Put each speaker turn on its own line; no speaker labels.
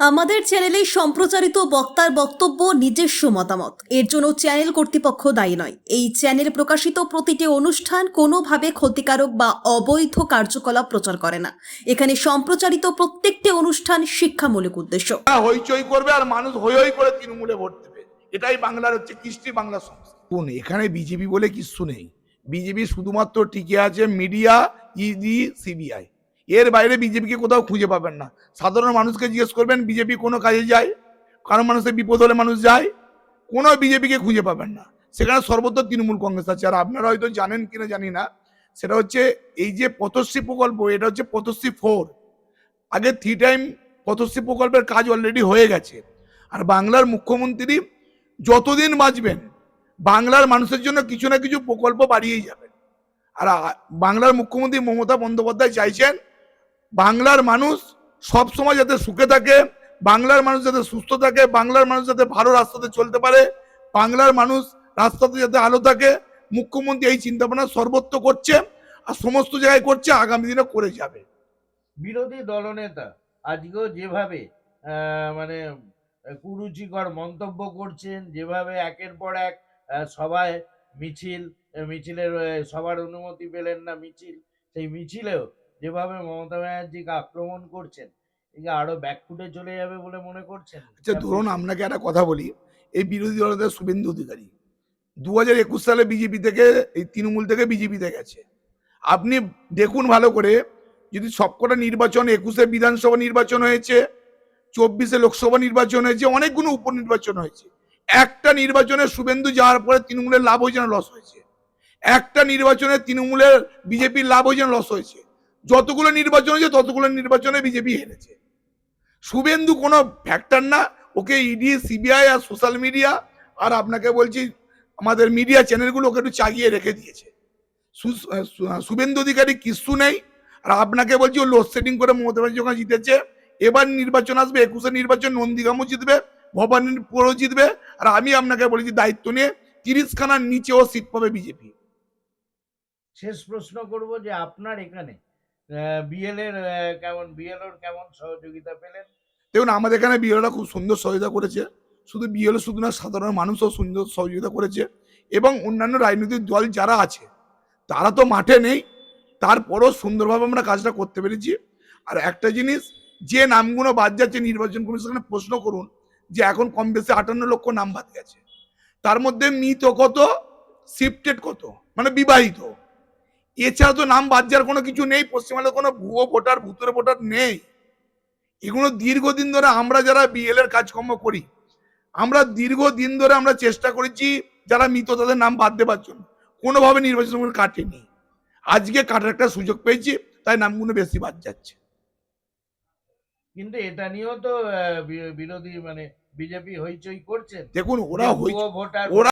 আমাদের চ্যানেলে সম্প্রচারিত বক্তার বক্তব্য নিজস্ব মতামত, এর জন্য চ্যানেল কর্তৃপক্ষ দায়ী নয়। এই চ্যানেল প্রকাশিত প্রতিটি অনুষ্ঠান কোনোভাবে ক্ষতিকারক বা অবৈধ কার্যকলাপ প্রচার করে না। এখানে সম্প্রচারিত প্রত্যেকটি অনুষ্ঠান শিক্ষামূলক উদ্দেশ্য।
হইচই করবে আর মানুষ হই হই করে তৃণমূলে ভোট দেবে, এটাই বাংলার হচ্ছে কৃষ্টি বাংলা সংস্কৃতি। কোন এখানে বিজেপি বলে কিছু নেই। বিজেপি শুধুমাত্র টিকে আছে মিডিয়া, ইডি, সিবিআই। এর বাইরে বিজেপিকে কোথাও খুঁজে পাবেন না। সাধারণ মানুষকে জিজ্ঞেস করবেন বিজেপি কোনো কাজে যায়, কারণ মানুষের বিপদ হলে মানুষ যায়, কোনো বিজেপিকে খুঁজে পাবেন না। সেখানে সর্বত্র তৃণমূল কংগ্রেস আছে। আর আপনারা হয়তো জানেন কিনা জানি না, সেটা হচ্ছে এই যে পথশ্রী প্রকল্প, এটা হচ্ছে পথশ্রী 4। আগে 3 টাইম পথশ্রী প্রকল্পের কাজ অলরেডি হয়ে গেছে। আর বাংলার মুখ্যমন্ত্রী যতদিন বাঁচবেন বাংলার মানুষের জন্য কিছু না কিছু প্রকল্প বাড়িয়েই যাবেন। আর বাংলার মুখ্যমন্ত্রী মমতা বন্দ্যোপাধ্যায় চাইছেন বাংলার মানুষ সব সময় যাতে সুখে থাকে, বাংলার মানুষ যাতে সুস্থ থাকে, বাংলার মানুষ যাতে ভালো রাস্তাতে চলতে পারে, বাংলার মানুষ রাস্তাতে যাতে আলো থাকে। মুখ্যমন্ত্রী এই চিন্তা ভাবনা সর্বত্র করছে আর সমস্ত জায়গায় করছে, আগামী দিনে করে যাবে।
বিরোধী দলনেতা আজকেও যেভাবে মানে কুরুচিকর মন্তব্য করছেন, যেভাবে একের পর এক সভায় মিছিলের সবার অনুমতি পেলেন না মিছিল, সেই মিছিলেও যেভাবে মমতা ব্যানার্জিকে আক্রমণ করছেন, একে আরো ব্যাকফুটে চলে যাবে বলে মনে করছেন?
আচ্ছা ধরুন আপনাকে একটা কথা বলি, এই বিরোধী দলনেতা শুভেন্দু অধিকারী 2021 সালে বিজেপি থেকে, এই তৃণমূল থেকে বিজেপিতে গেছে। আপনি দেখুন ভালো করে, যদি সবকটা নির্বাচন, 21-এ বিধানসভা নির্বাচন হয়েছে, 24-এ লোকসভা নির্বাচন হয়েছে, অনেকগুলো উপনির্বাচন হয়েছে, একটা নির্বাচনে শুভেন্দু যাওয়ার পরে তৃণমূলের লাভ হয়েছে না লস হয়েছে? একটা নির্বাচনে তৃণমূলের বিজেপির লাভ হয়েছে না লস হয়েছে? যতগুলো নির্বাচন হয়েছে ততগুলো নির্বাচনে বিজেপি হেরেছে। শুভেন্দু কোনো ফ্যাক্টর না, ওকে ইডি, সিবিআই আর সোশ্যাল মিডিয়া আর আপনাকে বলছি আমাদের মিডিয়া চ্যানেলগুলো ওকে একটু চাগিয়ে রেখে দিয়েছে। শুভেন্দু অধিকারী কিচ্ছু নেই। আর আপনাকে বলছি ও লোডশেডিং করে মমতা ব্যানার্জি যখন জিতেছে, এবার নির্বাচন আসবে, 21-এর নির্বাচন নন্দীগ্রামও জিতবে, ভবানীপুরও জিতবে। আর আমি আপনাকে বলেছি দায়িত্ব নিয়ে 30খানার নিচেও সিট পাবে বিজেপি।
শেষ প্রশ্ন করব যে আপনার এখানে বিএলওর কেমন সহযোগিতা পেলেন?
দেখুন আমাদের এখানে বিএলওরা খুব সুন্দর সহযোগিতা করেছে। শুধু বিএলও শুধু না, সাধারণ মানুষও সুন্দর সহযোগিতা করেছে। এবং অন্যান্য রাজনৈতিক দল যারা আছে তারা তো মাঠে নেই, তারপরও সুন্দরভাবে আমরা কাজটা করতে পেরেছি। আর একটা জিনিস, যে নামগুলো বাদ যাচ্ছে নির্বাচন কমিশনে প্রশ্ন করুন, যে এখন কম বেশি 58 লক্ষ নাম বাদ গেছে, তার মধ্যে মৃত কত, শিফটেড কত, মানে বিবাহিত। এছাড়া তো নাম বাদ যাওয়ার কোনো কিছু নেই। পশ্চিমবাংলার কোনো ভুয়ো ভোটার, ভূতুরে ভোটার নেই। এগুলো দীর্ঘদিন ধরে আমরা যারা বিএল এর কাজকর্ম করি, আমরা দীর্ঘদিন ধরে আমরা চেষ্টা করেছি যারা মৃত তাদের নাম বাদ দেবার জন্য, কোনোভাবে নির্বাচন কাটেনি। আজকে কাটার একটা সুযোগ পেয়েছি, তাই নামগুলো বেশি বাদ যাচ্ছে।
কিন্তু এটা নিয়েও তো বিরোধী মানে বিজেপি হইচই করছেন।
দেখুন
ভোটার
ওরা